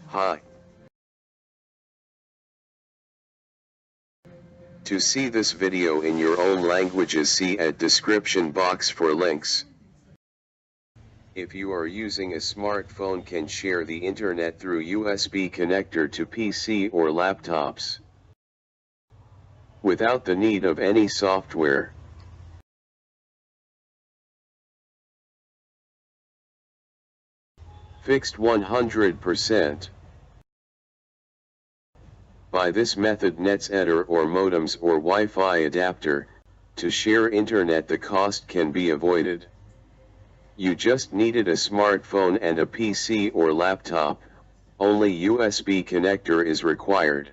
Hi. To see this video in your own languages, see at description box for links. If you are using a smartphone, can share the internet through USB connector to PC or laptops without the need of any software. Fixed 100%. By this method, NetsEdder or modems or Wi-Fi adapter, to share internet, the cost can be avoided. You just needed a smartphone and a PC or laptop, only USB connector is required.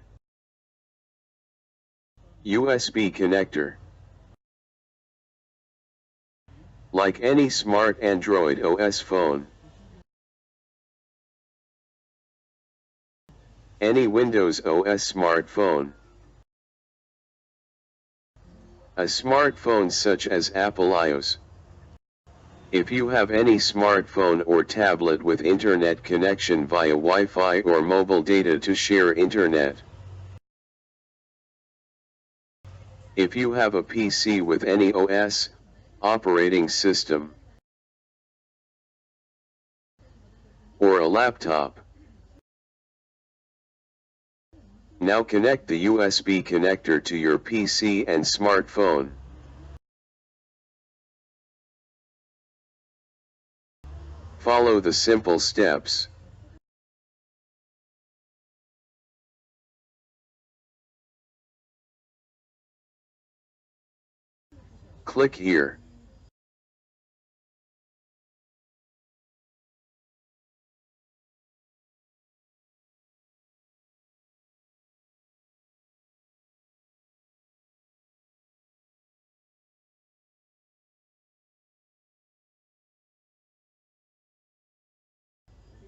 USB connector. Like any smart Android OS phone, any Windows OS smartphone, a smartphone such as Apple iOS. If you have any smartphone or tablet with internet connection via Wi-Fi or mobile data to share internet. If you have a PC with any OS, operating system, or a laptop. Now connect the USB connector to your PC and smartphone. Follow the simple steps. Click here.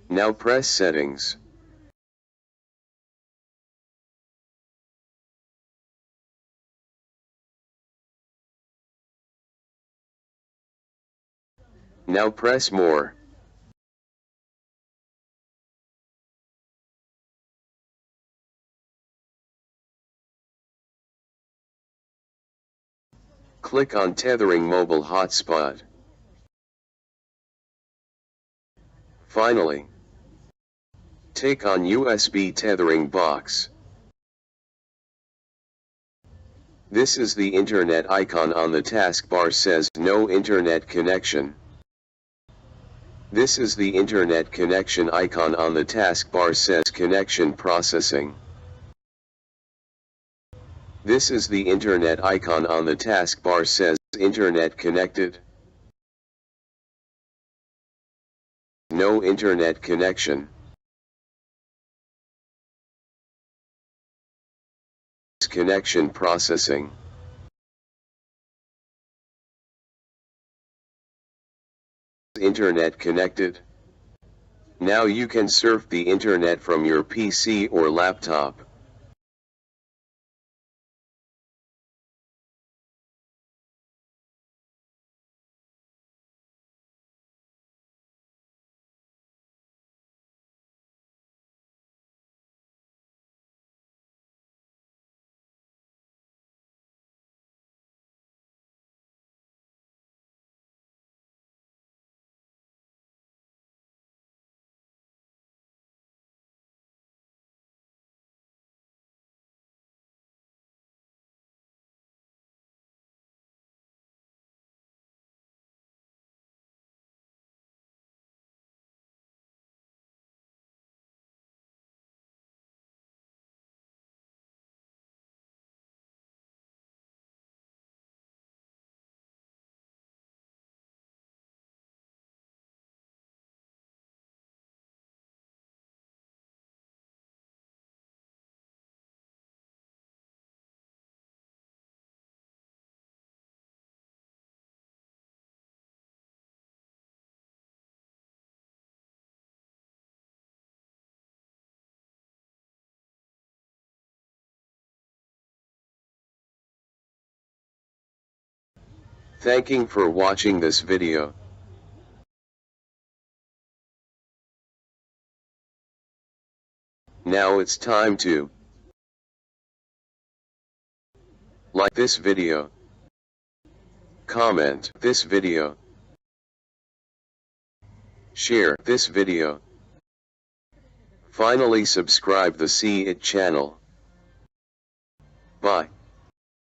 Now press Settings. Now press More. Click on Tethering Mobile Hotspot. Finally, take on USB tethering box. This is the internet icon on the taskbar, says no internet connection. This is the internet connection icon on the taskbar, says connection processing. This is the internet icon on the taskbar, says internet connected. No internet connection. Connection processing. Internet connected. Now you can surf the internet from your PC or laptop. Thanking for watching this video. Now it's time to like this video, comment this video, share this video. Finally subscribe the See It channel. Bye.